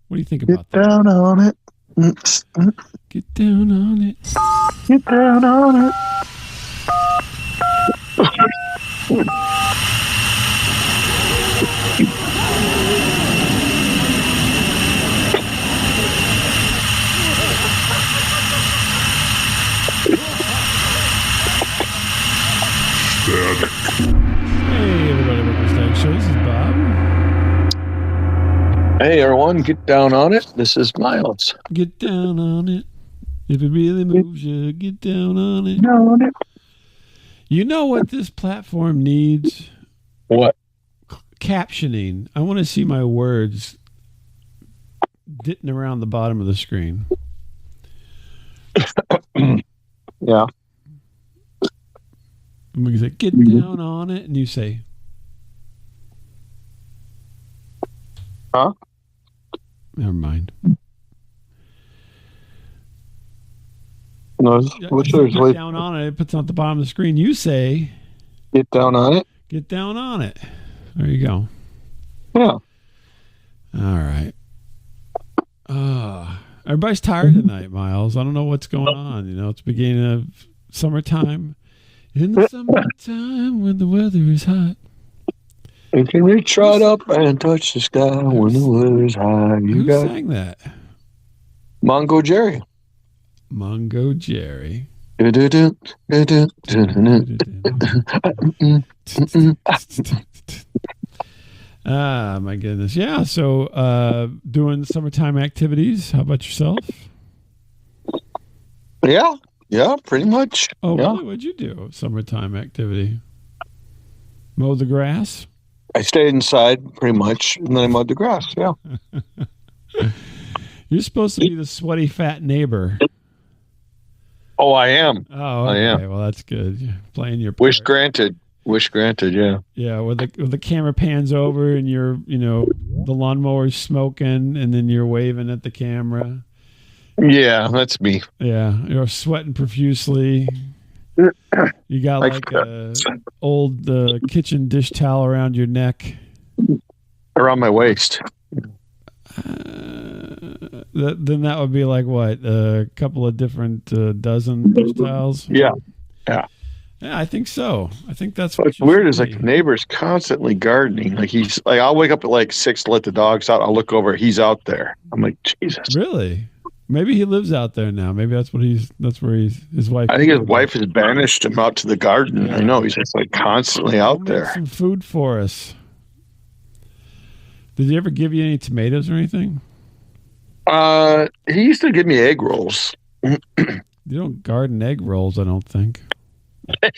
What do you think about that? Get down on it. Get down on it. Get down on it. Hey, everybody, welcome to Static Show. This is Bob. Hey, everyone, get down on it. This is Miles. Get down on it. If it really moves you, get down on it. Down on it. You know what this platform needs? What? Captioning. I want to see my words ditting around the bottom of the screen. Yeah. And we can say, get down on it, and you say, huh? Never mind. No, get down on it. It puts it at the bottom of the screen. You say, get down on it. Get down on it. There you go. Yeah. All right. Everybody's tired tonight, Miles. I don't know what's going on. You know, it's beginning of summertime. In the summertime when the weather is hot. You can reach right up and touch the sky when the weather is high. Who sang that? Mongo Jerry. Mongo Jerry. My goodness. Yeah, so doing summertime activities. How about yourself? Yeah, pretty much. Oh, yeah. Really? What'd you do? Summertime activity? Mow the grass? I stayed inside pretty much, and then I mowed the grass, yeah. You're supposed to be the sweaty fat neighbor. Oh, I am. Oh, okay. I am. Well, that's good. You're playing your part. Wish granted, yeah. Yeah, where the camera pans over and you're, the lawnmower's smoking and then you're waving at the camera. Yeah, that's me. Yeah, you're sweating profusely. You got like a old kitchen dish towel around your neck. Around my waist. Then that would be like what? A couple of different dozen dish towels? Yeah. Yeah, I think so. I think that's what's weird is like the neighbor's constantly gardening. Like he's like, I'll wake up at like 6 to let the dogs out. I'll look over, he's out there. I'm like, Jesus. Really? Maybe he lives out there now. Maybe that's where his wife. I think his wife has banished him out to the garden. Yeah. I know he's just like constantly out there. Make some food for us. Did he ever give you any tomatoes or anything? He used to give me egg rolls. You don't garden egg rolls, I don't think. Yeah,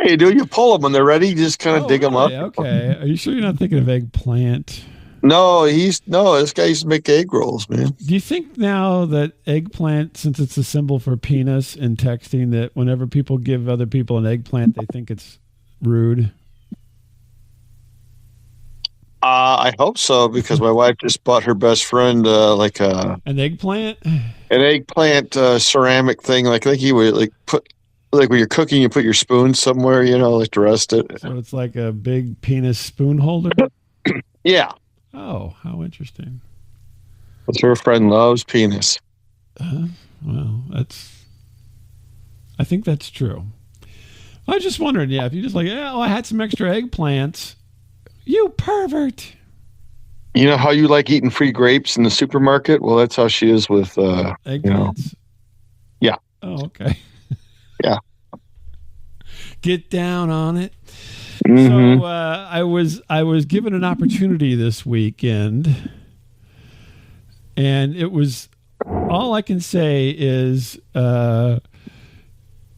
you do. You pull them when they're ready. You just kind of dig them up. Okay. Are you sure you're not thinking of eggplant? No, this guy used to make egg rolls, man. Do you think now that eggplant, since it's a symbol for penis in texting, that whenever people give other people an eggplant, they think it's rude? I hope so, because my wife just bought her best friend an eggplant? An eggplant ceramic thing. Like I think you would like put when you're cooking, you put your spoon somewhere, like to rest it. So it's like a big penis spoon holder? Yeah. Oh, how interesting. But her friend loves penis. Well, I think that's true. I was just wondering, if you just like, I had some extra eggplants. You pervert. You know how you like eating free grapes in the supermarket? Well, that's how she is with eggplants. Yeah. Oh, okay. Yeah. Get down on it. Mm-hmm. So I was given an opportunity this weekend, and it was all I can say is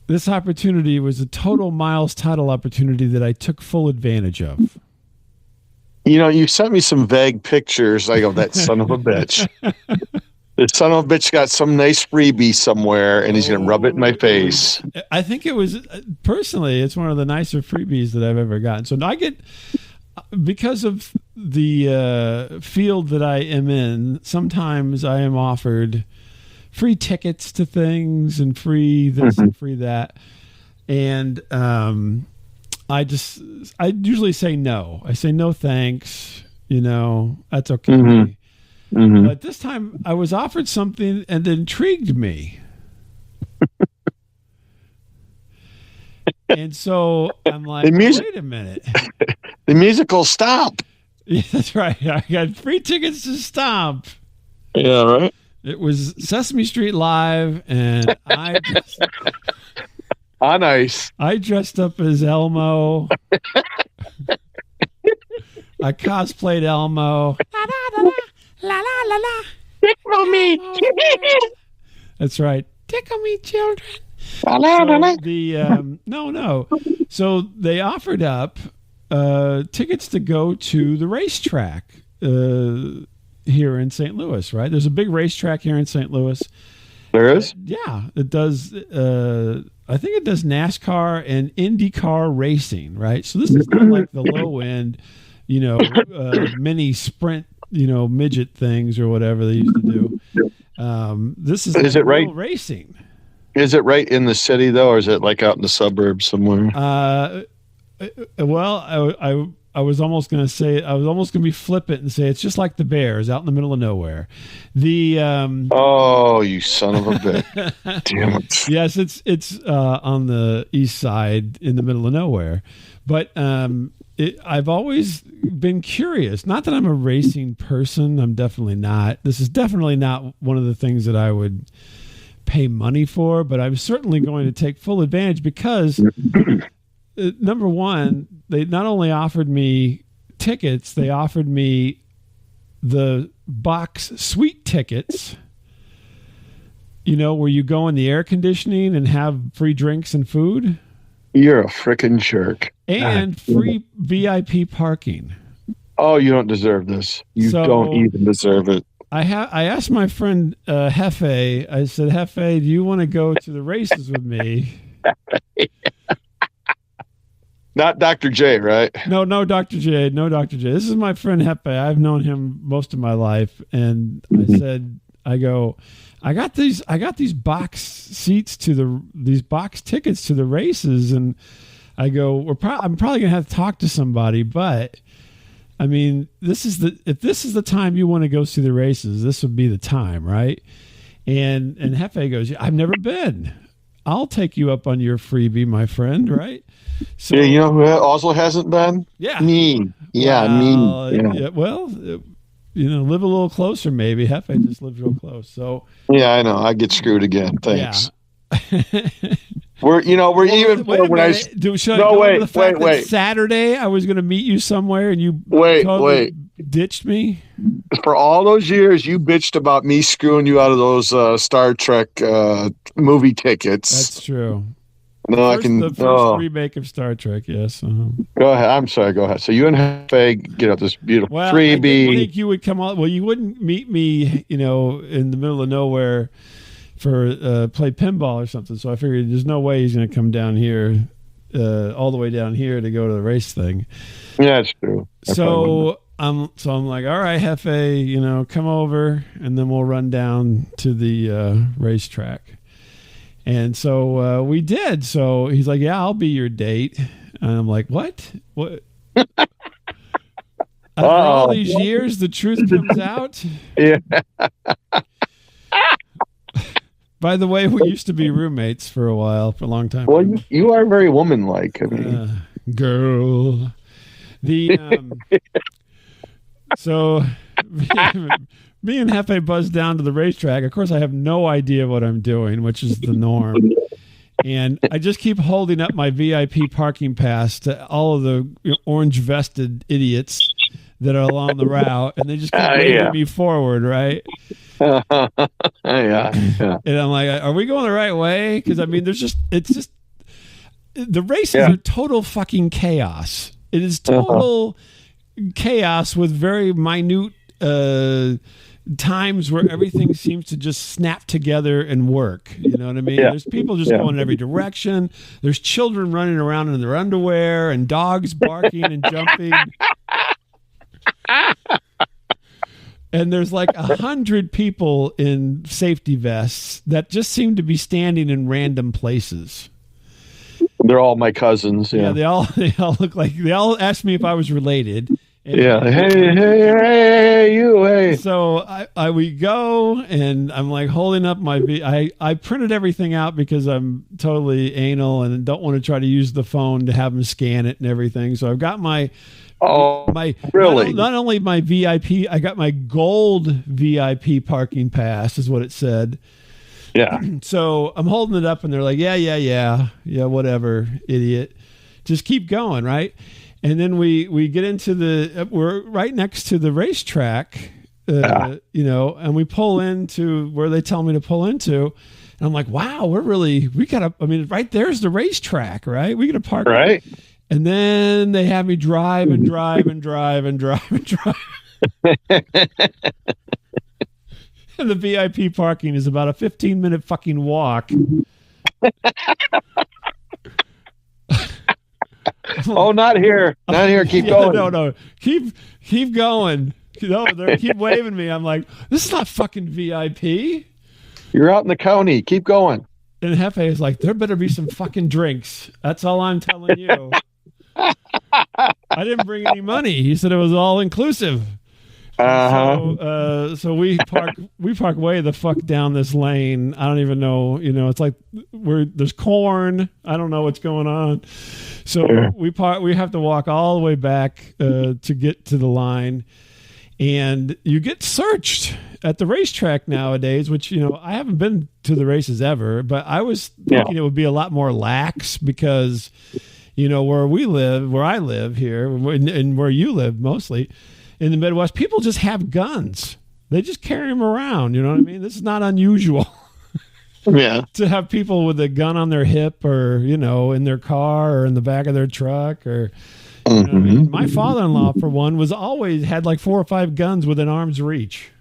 this opportunity was a total Miles title opportunity that I took full advantage of. You sent me some vague pictures. I go, that son of a bitch. The son of a bitch got some nice freebie somewhere, and he's going to rub it in my face. I think it was, personally, it's one of the nicer freebies that I've ever gotten. So I get, because of the field that I am in, sometimes I am offered free tickets to things and free this and free that. And I usually say no. I say no thanks. That's okay. Mm-hmm. Mm-hmm. But this time I was offered something and it intrigued me. And so I'm like, wait a minute. The musical Stomp. Yeah, that's right. I got free tickets to Stomp. Yeah, right. It was Sesame Street Live, and I dressed up as Elmo. I cosplayed Elmo. La la la la la la la. Tickle me. That's right. Tickle me, children. So no. So they offered up tickets to go to the racetrack here in St. Louis, right? There's a big racetrack here in St. Louis. There is? Yeah. It does, I think it does NASCAR and IndyCar racing, right? So this is not like the low end, mini sprint, midget things or whatever they used to do. This is it right? Racing. Is it right in the city though, or is it like out in the suburbs somewhere? Well, I was almost going to be flippant and say it's just like the Bears out in the middle of nowhere. Oh, you son of a bitch! Damn it! Yes, it's on the east side in the middle of nowhere, but I've always been curious. Not that I'm a racing person. I'm definitely not. This is definitely not one of the things that I would pay money for, but I'm certainly going to take full advantage because number one, they not only offered me tickets, they offered me the box suite tickets, where you go in the air conditioning and have free drinks and food. You're a frickin' jerk. And free VIP parking. Oh, you don't deserve this. You don't even deserve it. I asked my friend Hefe, I said, Hefe, do you want to go to the races with me? Not Dr. J, right? No, Dr. J. No, Dr. J. This is my friend Hefe. I've known him most of my life. And I said, I got these box seats these box tickets to the races. And I go, I'm probably going to have to talk to somebody, but I mean, if this is the time you want to go see the races, this would be the time, right? And Hefe goes, I've never been. I'll take you up on your freebie, my friend, right? So, yeah, you know who also hasn't been? Yeah. Me. Yeah, me. Yeah, well, live a little closer, maybe. Hefe just lives real close. So yeah, I know. I get screwed again. Thanks. Yeah. Wait. Should I go over the fact that Saturday I was going to meet you somewhere and you ditched me? For all those years, you bitched about me screwing you out of those Star Trek movie tickets. That's true. No, the first remake of Star Trek, yes. Go ahead. I'm sorry. Go ahead. So you and Hefe get up this beautiful freebie. I think you would come on. Well, you wouldn't meet me, in the middle of nowhere for play pinball or something. So I figured there's no way he's going to come down here, all the way down here to go to the race thing. Yeah, that's true. So I'm like, all right, Hefe, come over, and then we'll run down to the racetrack. And so we did. So he's like, yeah, I'll be your date. And I'm like, what? After all these years, the truth comes out. Yeah. By the way, we used to be roommates for a long time. Well, you are very woman-like. I mean, girl. So me and Hefe buzzed down to the racetrack. Of course, I have no idea what I'm doing, which is the norm. And I just keep holding up my VIP parking pass to all of the orange vested idiots that are along the route, and they just keep waving me forward, right? Yeah. And I'm like, are we going the right way? Because I mean, the races are total fucking chaos. It is total chaos with very minute times where everything seems to just snap together and work. You know what I mean? Yeah. There's people just going in every direction. There's children running around in their underwear and dogs barking and jumping. And there's like 100 people in safety vests that just seem to be standing in random places. They're all my cousins. Yeah, they all look like, they all asked me if I was related. Yeah. Hey, you, hey. So we go, and I'm like holding up my I printed everything out because I'm totally anal and don't want to try to use the phone to have them scan it and everything. So I've got my really? Not only my VIP, I got my gold VIP parking pass is what it said. Yeah. So I'm holding it up, and they're like, yeah, whatever, idiot. Just keep going, right? And then we get into we're right next to the racetrack, and we pull into where they tell me to pull into. And I'm like, wow, right there's the racetrack, right? We got to park. Right. And then they have me drive and drive and drive and drive and drive. And the VIP parking is about a 15-minute fucking walk. Oh, not here. Not here. Keep going. No. Keep going. No, they keep waving me. I'm like, this is not fucking VIP. You're out in the county. Keep going. And Hefe is like, there better be some fucking drinks. That's all I'm telling you. I didn't bring any money. He said it was all inclusive. So we park way the fuck down this lane. I don't even know. It's like there's corn. I don't know what's going on. So we have to walk all the way back to get to the line, and you get searched at the racetrack nowadays. Which I haven't been to the races ever, but I was thinking it would be a lot more lax because where I live here, and where you live mostly. In the Midwest, people just have guns. They just carry them around. You know what I mean? This is not unusual. Yeah. To have people with a gun on their hip or, in their car or in the back of their truck or, what I mean? My father-in-law, for one, always had like 4 or 5 guns within arm's reach.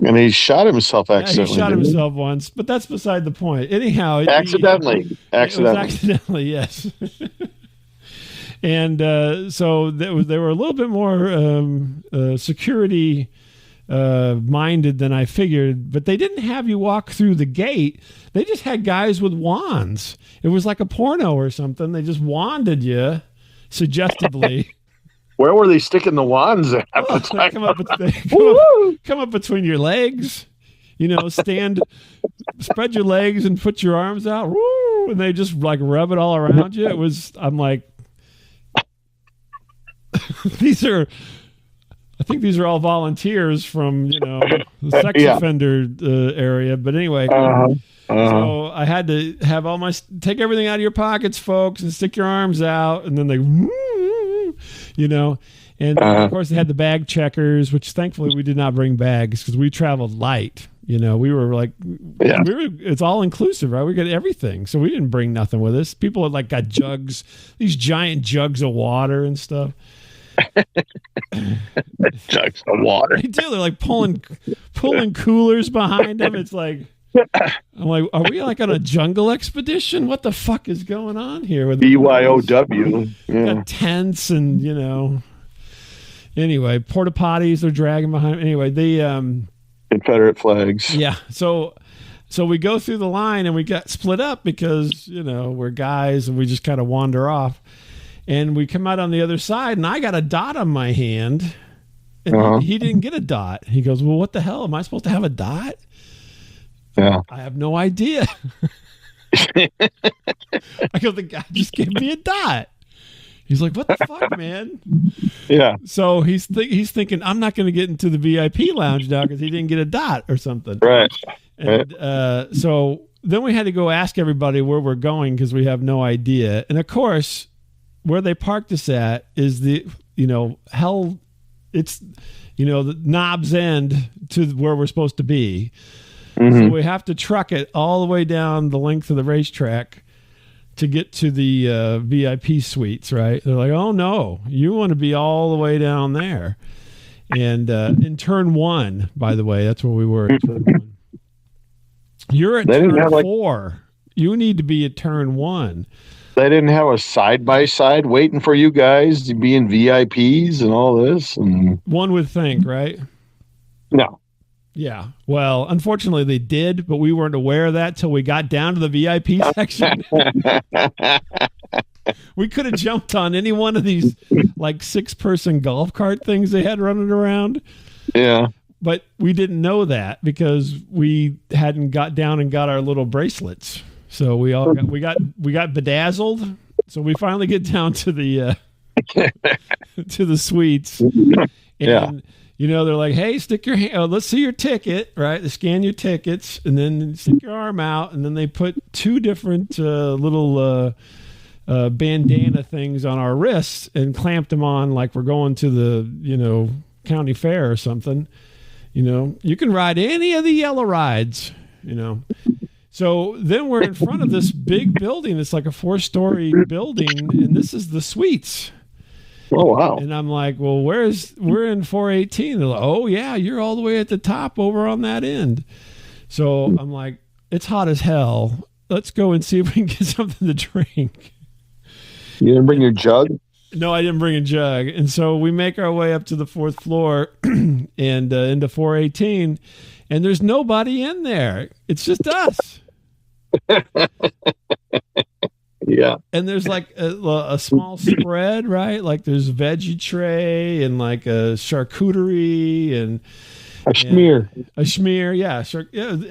And he shot himself accidentally. He shot himself once, but that's beside the point. Anyhow. Accidentally. Accidentally, yes. And so they were a little bit more security minded than I figured, but they didn't have you walk through the gate. They just had guys with wands. It was like a porno or something. They just wanded you suggestively. Where were they sticking the wands at? Come up between your legs. Spread your legs and put your arms out. Woo, and they just like rub it all around you. I'm like, I think these are all volunteers from the sex offender area. But anyway, so I had to have take everything out of your pockets, folks, and stick your arms out, and then they, and of course they had the bag checkers, which thankfully we did not bring bags because we traveled light. We were like, it's all inclusive, right? We got everything. So we didn't bring nothing with us. People had got jugs, these giant jugs of water and stuff. Jugs of water. They do. They're like pulling coolers behind them. It's like, I'm like, are we like on a jungle expedition? What the fuck is going on here? With BYOW. Yeah. Got tents and, anyway, porta potties they're dragging behind. Anyway, the Confederate flags. Yeah. So we go through the line and we got split up because, we're guys and we just kind of wander off. And we come out on the other side, and I got a dot on my hand, and he didn't get a dot. He goes, well, what the hell? Am I supposed to have a dot? Yeah. I have no idea. I go, the guy just gave me a dot. He's like, what the fuck, man? Yeah. So he's thinking, I'm not going to get into the VIP lounge now because he didn't get a dot or something. Right. And so then we had to go ask everybody where we're going because we have no idea. And, of course, where they parked us at is the knob's end to where we're supposed to be. So we have to truck it all the way down the length of the racetrack to get to the VIP suites, right? They're like, oh no, you want to be all the way down there. And in turn 1, by the way, that's where we were at turn 1. You're at turn 4. You need to be at turn 1. They didn't have a side-by-side waiting for you guys to be in VIPs and all this? And one would think, right? No. Yeah. Well, unfortunately they did, but we weren't aware of that till we got down to the VIP section. We could have jumped on any one of these like 6-person golf cart things they had running around. Yeah. But we didn't know that because we hadn't got down and got our little bracelets. So we got bedazzled. So we finally get down to the to the suites. And they're like, "Hey, stick your hand. Let's see your ticket, right? They scan your tickets, and then stick your arm out, and then they put 2 different little bandana things on our wrists and clamped them on like we're going to the county fair or something. You can ride any of the yellow rides. So then we're in front of this big building. It's like a 4-story building, and this is the suites." Oh, wow. And I'm like, well, we're in 418. They're like, oh, yeah, you're all the way at the top over on that end. So I'm like, it's hot as hell. Let's go and see if we can get something to drink. You didn't bring your jug? No, I didn't bring a jug. And so we make our way up to the 4th floor and into 418, and there's nobody in there. It's just us. Yeah. And there's like a small spread, right? Like there's veggie tray and like a charcuterie and a schmear. Yeah.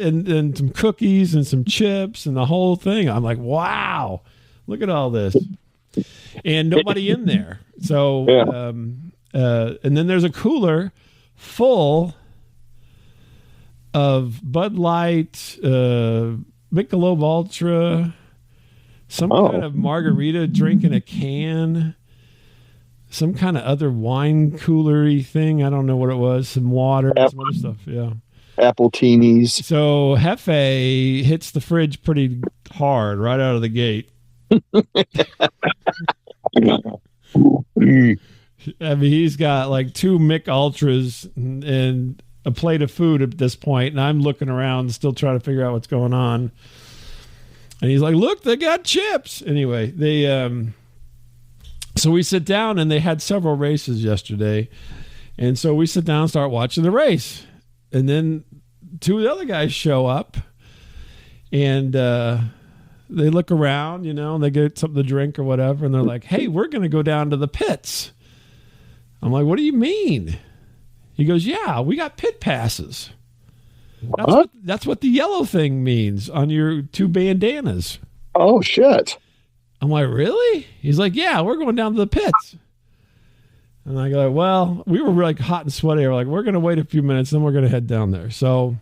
And some cookies and some chips and the whole thing. I'm like, wow, look at all this. And nobody in there. So, and then there's a cooler full of Bud Light, Michelob Ultra, some kind of margarita drink in a can, some kind of other wine coolery thing. I don't know what it was. Some water, some other stuff. Yeah. Apple teenies. So Hefe hits the fridge pretty hard right out of the gate. I mean, he's got like 2 Mick Ultras and a plate of food at this point, and I'm looking around still trying to figure out what's going on. And he's like, look, they got chips. Anyway, so we sit down, and they had several races yesterday. And so we sit down and start watching the race. And then 2 of the other guys show up, and they look around, and they get something to drink or whatever. And they're like, hey, we're going to go down to the pits. I'm like, what do you mean? He goes, yeah, we got pit passes. That's what the yellow thing means on your 2 bandanas. Oh, shit. I'm like, really? He's like, yeah, we're going down to the pits. And I go, well, we were like hot and sweaty. We're like, we're going to wait a few minutes, then we're going to head down there. So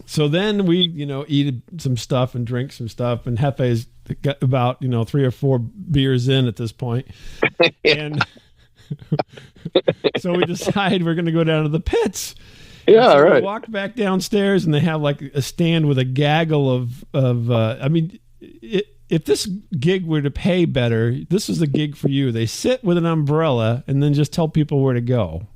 then we, eat some stuff and drink some stuff. And Hefe's got about, 3 or 4 beers in at this point. And so we decide we're going to go down to the pits. Yeah, so right. We walk back downstairs, and they have like a stand with a gaggle of I mean, if this gig were to pay better, this is a gig for you. They sit with an umbrella and then just tell people where to go.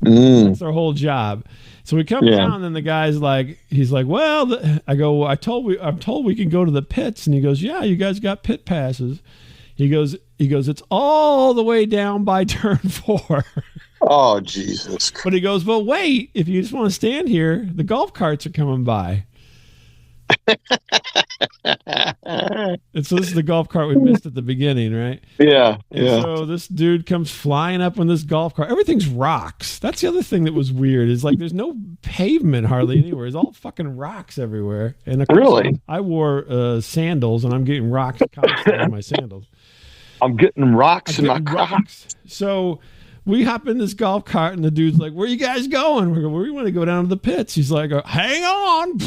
That's their whole job. So we come down, and the guy's like, he's like, well, I'm told we can go to the pits. And he goes, yeah, you guys got pit passes. He goes, it's all the way down by turn 4. Oh, Jesus Christ. But he goes, well, wait, if you just want to stand here, the golf carts are coming by. And so this is the golf cart we missed at the beginning, right? Yeah. And so this dude comes flying up on this golf cart. Everything's rocks. That's the other thing that was weird. Is like there's no pavement hardly anywhere. It's all fucking rocks everywhere. And of course, really, I wore sandals, and I'm getting rocks constantly in my sandals. I'm getting rocks in my rocks. So we hop in this golf cart, and the dude's like, where you guys going? We're going, we want to go down to the pits. He's like, hang on.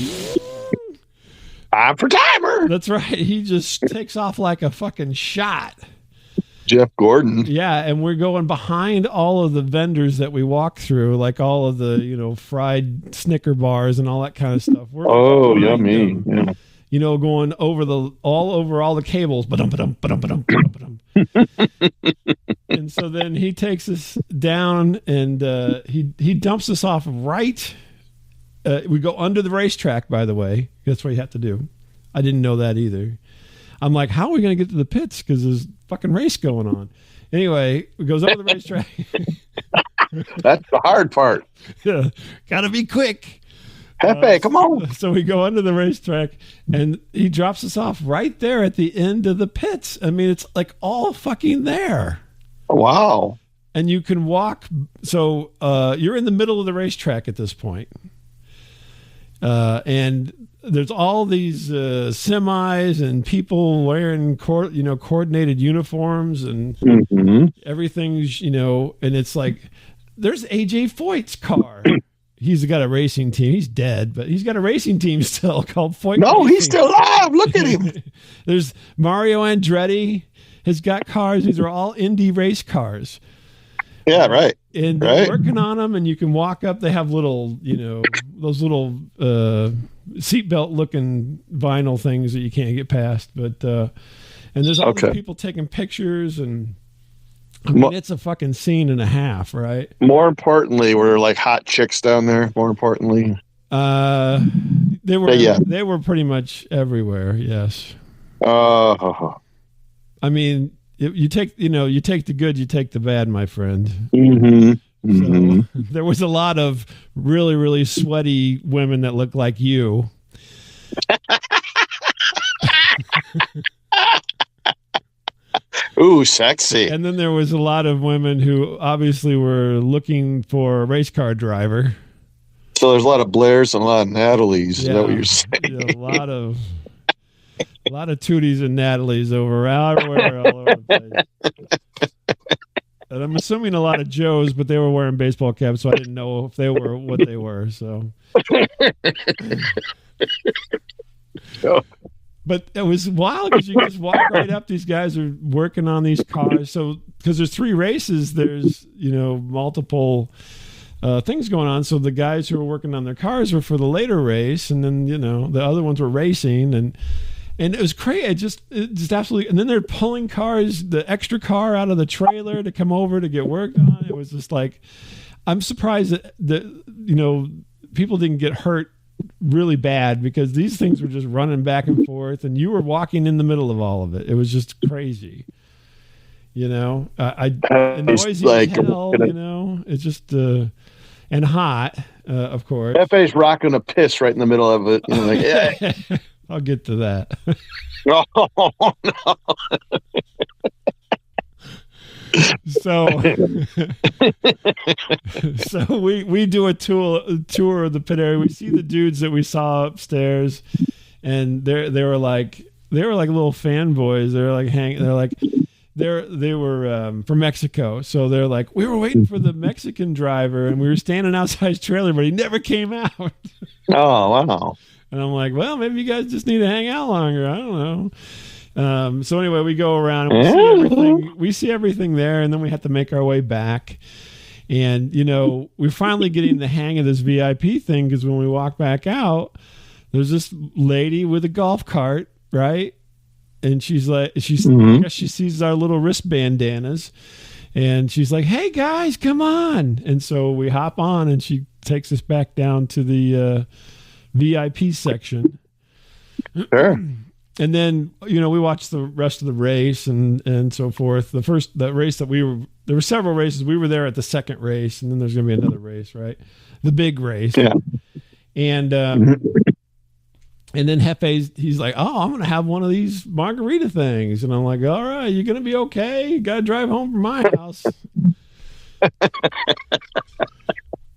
I'm for timer. That's right. He just takes off like a fucking shot. Jeff Gordon. Yeah, and we're going behind all of the vendors that we walk through, like all of the, fried Snicker bars and all that kind of stuff. We're yummy. Yeah. Going over all the cables. And so then he takes us down, and he dumps us off right. We go under the racetrack, by the way. That's what you have to do. I didn't know that either. I'm like, how are we going to get to the pits? Because there's a fucking race going on. Anyway, it goes over the racetrack. That's the hard part. Yeah, got to be quick. Hefe, come on. So we go under the racetrack, and he drops us off right there at the end of the pits. I mean, it's like all fucking there. Wow. And you can walk. So you're in the middle of the racetrack at this point. And there's all these semis and people wearing coordinated uniforms and everything's, and it's like, there's AJ Foyt's car. He's got a racing team. He's dead, but he's got a racing team still called Foyt. No, Racing. he's still alive. Look at him. There's Mario Andretti has got cars. These are all Indy race cars. Yeah, right. And they're working on them, and you can walk up. They have little, those little seatbelt looking vinyl things that you can't get past. But and there's all these people taking pictures, and I mean, it's a fucking scene and a half, right? More importantly, were there like hot chicks down there? More importantly, they were pretty much everywhere. Yes. I mean, you take the good, you take the bad, my friend. So there was a lot of really, really sweaty women that looked like you. Ooh, sexy. And then there was a lot of women who obviously were looking for a race car driver. So there's a lot of Blairs and a lot of Natalies. Is that what you're saying? Yeah, a lot of Tooties and Natalies everywhere, all over the place. And I'm assuming a lot of Joes, but they were wearing baseball caps, so I didn't know if they were what they were. So, but it was wild because you just walk right up. These guys are working on these cars. So, because there's 3 races, there's multiple things going on. So the guys who were working on their cars were for the later race, and then the other ones were racing, and it was crazy. It just absolutely. And then they're pulling cars, the extra car out of the trailer to come over to get worked on. It was just like, I'm surprised that people didn't get hurt really bad, because these things were just running back and forth, and you were walking in the middle of all of it. It was just crazy. Noisy like, as hell. It's just and hot, of course. FA's rocking a piss right in the middle of it. Yeah. I'll get to that. Oh, no. So we do a tour of the pit area. We see the dudes that we saw upstairs, and they were like little fanboys. They were from Mexico, so they're like, we were waiting for the Mexican driver, and we were standing outside his trailer, but he never came out. Oh, wow. And I'm like, well, maybe you guys just need to hang out longer. I don't know. So anyway, we go around and we see everything. We see everything there, and then we have to make our way back. And we're finally getting the hang of this VIP thing, because when we walk back out, there's this lady with a golf cart, right? And she's like, I guess she sees our little wrist bandanas, and she's like, "Hey guys, come on!" And so we hop on, and she takes us back down to the VIP section. Sure. And then we watched the rest of the race and so forth. The race that there were several races. We were there at the second race, and then there's going to be another race, right? The big race. Yeah. And and then he's like, "Oh, I'm going to have one of these margarita things," and I'm like, "All right, you're going to be okay. You got to drive home from my house."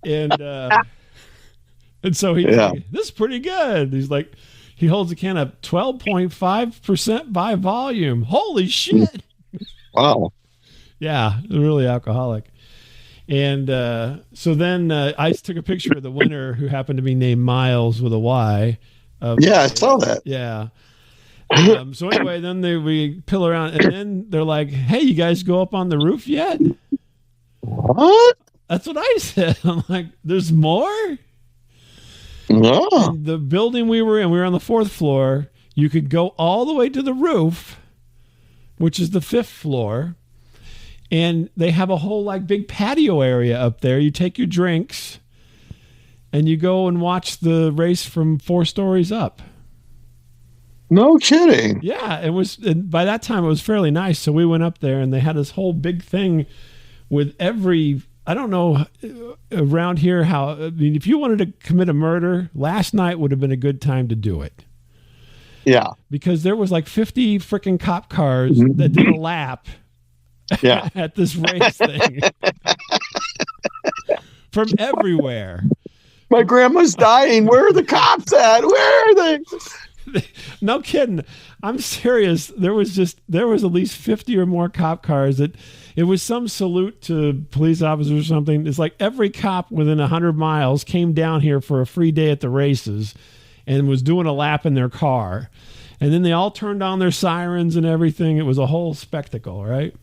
And so he's like, "This is pretty good." He's like, he holds a can of 12.5% by volume. Holy shit! Wow. Yeah, really alcoholic. And so then I took a picture of the winner, who happened to be named Miles with a Y. I saw that. Yeah. So anyway, then we pill around, and then they're like, "Hey, you guys go up on the roof yet?" What? That's what I said. I'm like, "There's more?" No. And the building we were on the 4th floor. You could go all the way to the roof, which is the 5th floor. And they have a whole big patio area up there. You take your drinks and you go and watch the race from 4 stories up. No kidding. Yeah, and by that time it was fairly nice. So we went up there, and they had this whole big thing with every I don't know around here how, I mean, if you wanted to commit a murder, last night would have been a good time to do it. Yeah. Because there was like 50 freaking cop cars that did a lap at this race thing from everywhere. My grandma's dying. Where are the cops at? Where are they? No kidding. I'm serious. There was at least 50 or more cop cars that it was some salute to police officers or something. It's like every cop within 100 miles came down here for a free day at the races and was doing a lap in their car. And then they all turned on their sirens and everything. It was a whole spectacle, right?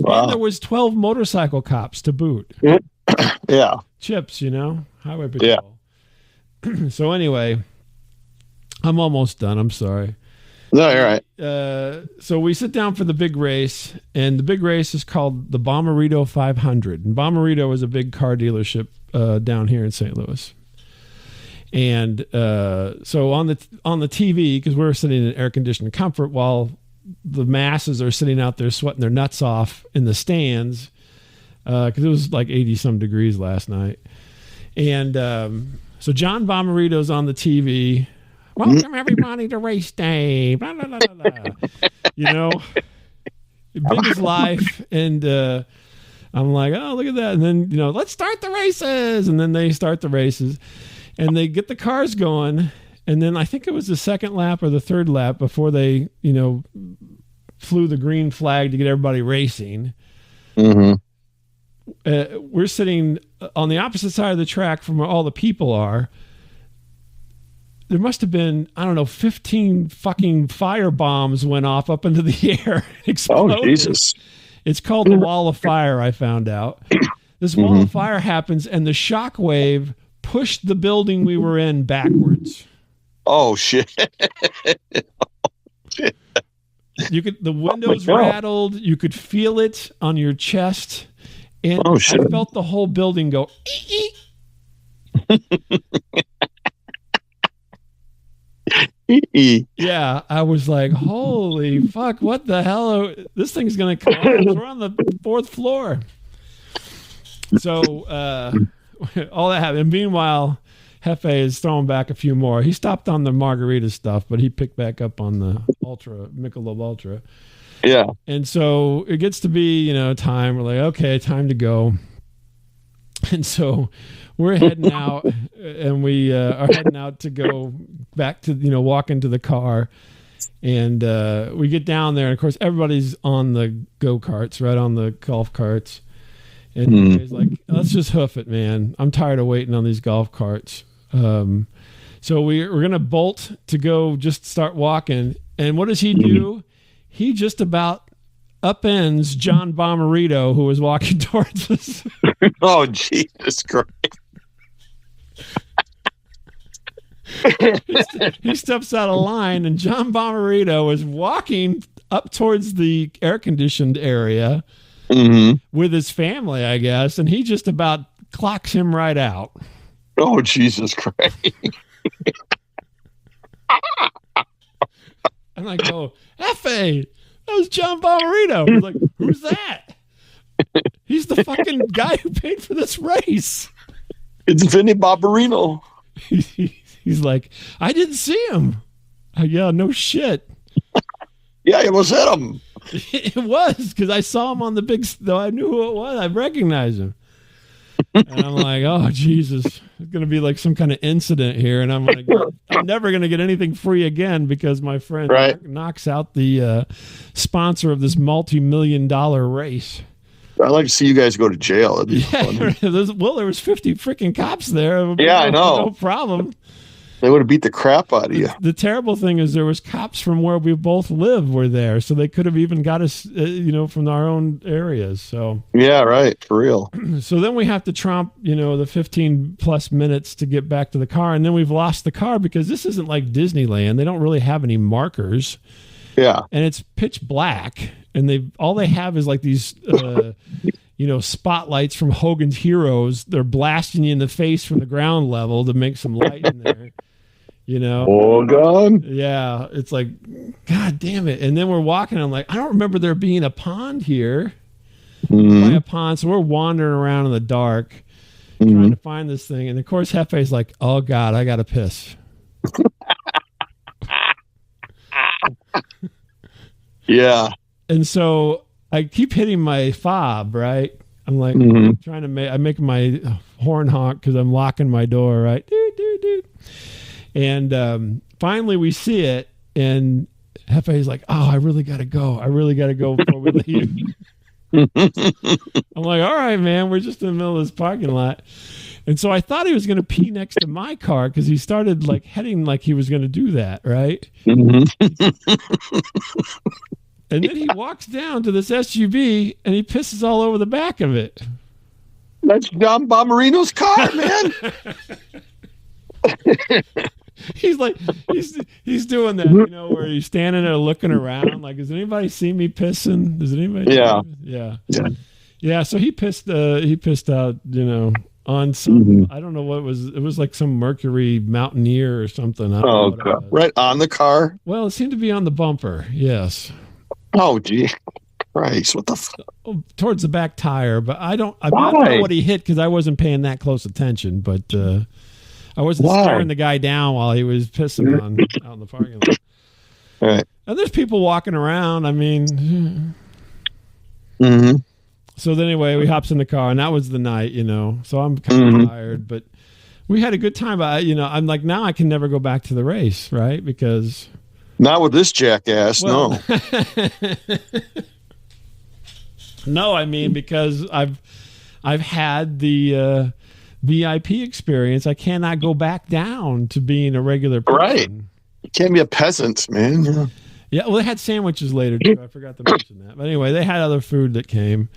Wow. And there was 12 motorcycle cops to boot. Yeah. Chips, highway patrol. Yeah. So anyway, I'm almost done. I'm sorry. No, you're right. So we sit down for the big race, and the big race is called the Bommarito 500. And Bommarito is a big car dealership down here in St. Louis. And so on the TV, because we're sitting in air-conditioned comfort while the masses are sitting out there sweating their nuts off in the stands, because it was like 80-some degrees last night. And so John Bommarito's on the TV. Welcome everybody to race day. Blah, blah, blah, blah. Big as life. And I'm like, oh, look at that. And then, let's start the races. And then they start the races. And they get the cars going. And then I think it was the second lap or the third lap before they, flew the green flag to get everybody racing. Mm-hmm. We're sitting on the opposite side of the track from where all the people are. There must have been, 15 fucking fire bombs went off up into the air. Exploded. Oh, Jesus. It's called the wall of fire, I found out. This wall of fire happens, and the shock wave pushed the building we were in backwards. Oh, shit. The windows rattled. You could feel it on your chest. And I felt the whole building go, Yeah, I was like, holy fuck, what the hell? This thing's going to collapse. We're on the 4th floor. So all that happened. And meanwhile, Hefe is throwing back a few more. He stopped on the margarita stuff, but he picked back up on the Michelob Ultra. Yeah. And so it gets to be, time. We're like, okay, time to go. And so we're heading out, and we are heading out to go back to, walk into the car. And we get down there, and of course, everybody's on the go-karts, right on the golf carts. And he's like, let's just hoof it, man. I'm tired of waiting on these golf carts. So we're going to bolt to go just start walking. And what does he do? He just about upends John Bommarito, who was walking towards us. Oh, Jesus Christ. He steps out of line, and John Bommarito is walking up towards the air-conditioned area with his family, I guess, and he just about clocks him right out. Oh, Jesus Christ. And I go, Hefe, that was John Bommarito. He's like, who's that? He's the fucking guy who paid for this race. It's Vinny Barbarino. He's like, I didn't see him. Yeah, no shit. Yeah, it was him. It was, because I saw him on the big, though I knew who it was. I recognized him. And I'm like, oh, Jesus. It's going to be like some kind of incident here. And I'm like, I'm never going to get anything free again because my friend knocks out the sponsor of this multi-million-dollar race. I'd like to see you guys go to jail. That'd be funny. There was 50 freaking cops there. Yeah, I know. No problem. They would have beat the crap out of you. The terrible thing is there was cops from where we both live were there, so they could have even got us, from our own areas. So yeah, right, for real. So then we have to tromp, the 15 plus minutes to get back to the car, and then we've lost the car because this isn't like Disneyland. They don't really have any markers. Yeah, and it's pitch black, and all they have is like these. Spotlights from Hogan's Heroes. They're blasting you in the face from the ground level to make some light in there. Oh, God. Yeah. It's like, God damn it. And then we're walking. I'm like, I don't remember there being a pond here. by a pond. So we're wandering around in the dark trying to find this thing. And of course, Hefe's like, oh God, I got to piss. Yeah. And so I keep hitting my fob, right? I'm like trying to I make my horn honk because I'm locking my door, right? Doot, doot, doot. And finally we see it, and Hefe's like, oh, I really got to go. I really got to go before we leave. I'm like, all right, man, we're just in the middle of this parking lot. And so I thought he was going to pee next to my car because he started like heading like he was going to do that, right? And then he walks down to this SUV and he pisses all over the back of it. That's John Bomarino's car, man. He's like, he's doing that, you know, where he's standing there looking around, like, does anybody see me pissing? Does anybody? Yeah. So he pissed out, you know, on some, I don't know what it was. It was like some Mercury Mountaineer or something. Oh, God. Right on the car? Well, it seemed to be on the bumper. Yes. Oh, gee. Christ, what the fuck? Towards the back tire, but I don't know what he hit because I wasn't paying that close attention, but I wasn't staring the guy down while he was pissing out in the parking lot. All right. And there's people walking around. I mean, so then anyway, we hops in the car, and that was the night, you know. So I'm kind of tired, but we had a good time. But you know, I'm like, now I can never go back to the race, right? Because not with this jackass, no. No, I mean, because I've had the VIP experience. I cannot go back down to being a regular person. Right. You can't be a peasant, man. Yeah, well, they had sandwiches later, too. I forgot to mention that. But anyway, they had other food that came.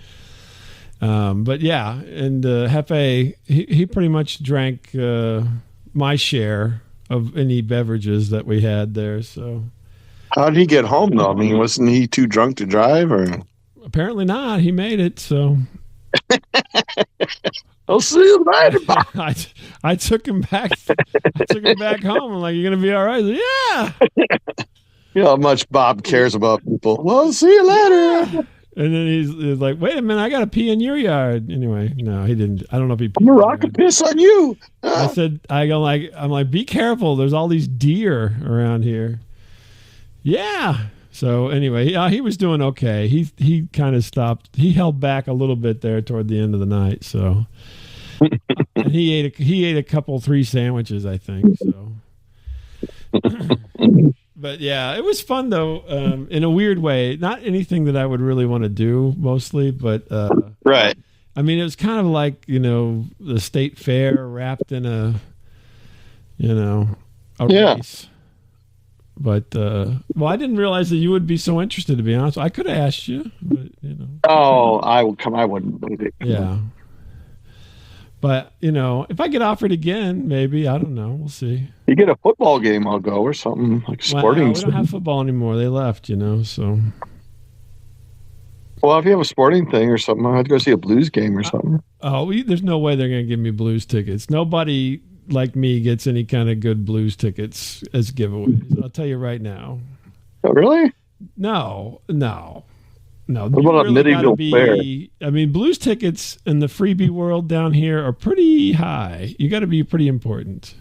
But yeah, and Hefe, he pretty much drank my share of any beverages that we had there. So, how did he get home, though? I mean, wasn't he too drunk to drive? Or apparently not. He made it, so... I'll see you later, Bob. I took him back. I took him back home. I'm like, "You gonna be all right?" Like, yeah. You know how much Bob cares about people. Well, see you later. And then he's like, "Wait a minute, I gotta pee in your yard." Anyway, no, he didn't. I don't know if he. I'm a rocket piss on you. I said, I'm like, be careful. There's all these deer around here. Yeah. So anyway, he was doing okay. He kind of stopped. He held back a little bit there toward the end of the night. So and he ate a couple 3 sandwiches, I think. So, but yeah, it was fun though. In a weird way, not anything that I would really want to do mostly, but right. I mean, it was kind of like, you know, the state fair wrapped in a race. But well, I didn't realize that you would be so interested. To be honest, I could have asked you, but you know. Oh, I wouldn't believe it. Yeah, but you know, if I get offered again, maybe, I don't know. We'll see. You get a football game, I'll go, or something like sporting. We don't have football anymore. They left, you know. So. Well, if you have a sporting thing or something, I'd go see a Blues game or something. There's no way they're going to give me Blues tickets. Nobody like me gets any kind of good Blues tickets as giveaways. I'll tell you right now. Oh, really? No. What about a medieval fair? I mean, Blues tickets in the freebie world down here are pretty high. You got to be pretty important.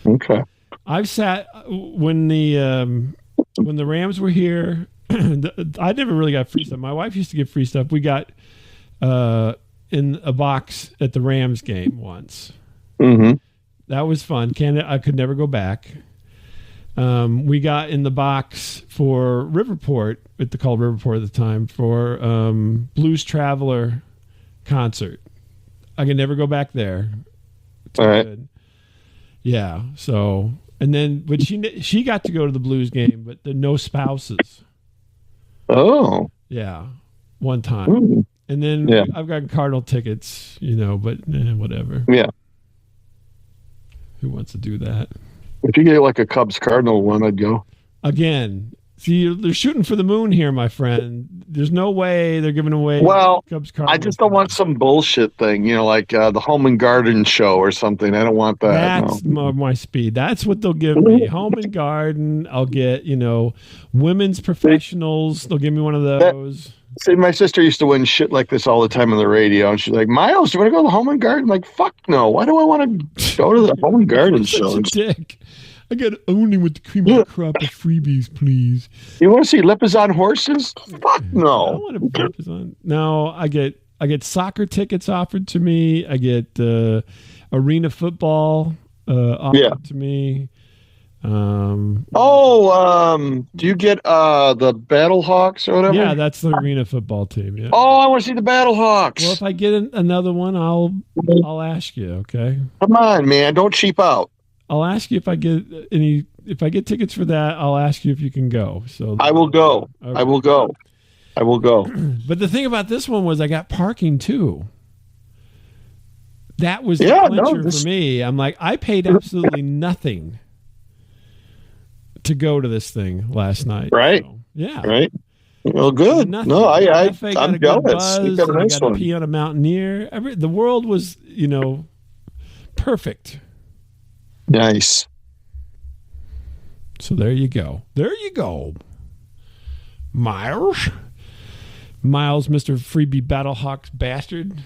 Okay. I've sat when the Rams were here. I never really got free stuff. My wife used to get free stuff. We got in a box at the Rams game once. Mm-hmm. That was fun. I could never go back. We got in the box for Riverport, what they called Riverport at the time, for Blues Traveler concert. I could never go back there. All right. Good. Yeah. So, and then, but she got to go to the Blues game, but no spouses. Oh. Yeah. One time. Ooh. And then I've got Cardinal tickets, you know, but whatever. Yeah. Who wants to do that? If you get like a Cubs Cardinal one, I'd go. Again, see, they're shooting for the moon here, my friend. There's no way they're giving away Cubs Cardinal. I just don't want some bullshit thing, you know, like the Home and Garden show or something. I don't want that. That's my speed. That's what they'll give me. Home and Garden. I'll get, you know, women's professionals. They'll give me one of those. See, my sister used to win shit like this all the time on the radio, and she's like, "Miles, do you want to go to the Home and Garden?" I'm like, fuck no. Why do I want to go to the Home and Garden show? Such a dick. I got only with the cream of the crop of freebies, please. You want to see Lipizzan horses? Fuck no. I don't want to Lipizzan. No, I get soccer tickets offered to me. I get arena football offered to me. Do you get the Battlehawks or whatever? Yeah, that's the arena football team. Yeah. Oh, I want to see the Battlehawks. Well, if I get another one, I'll ask you. Okay. Come on, man! Don't cheap out. I'll ask you if I get tickets for that. I'll ask you if you can go. So I will go. Okay. I will go. I will go. But the thing about this one was I got parking too. That was the clincher for me. I'm like, I paid absolutely nothing to go to this thing last night. Right. So, yeah. Right. Well, good. Nothing. No, I'm jealous. jealous. You got a nice I got one. to pee on a Mountaineer. The world was, perfect. Nice. So there you go. There you go. Miles, Mr. Freebie Battlehawks bastard.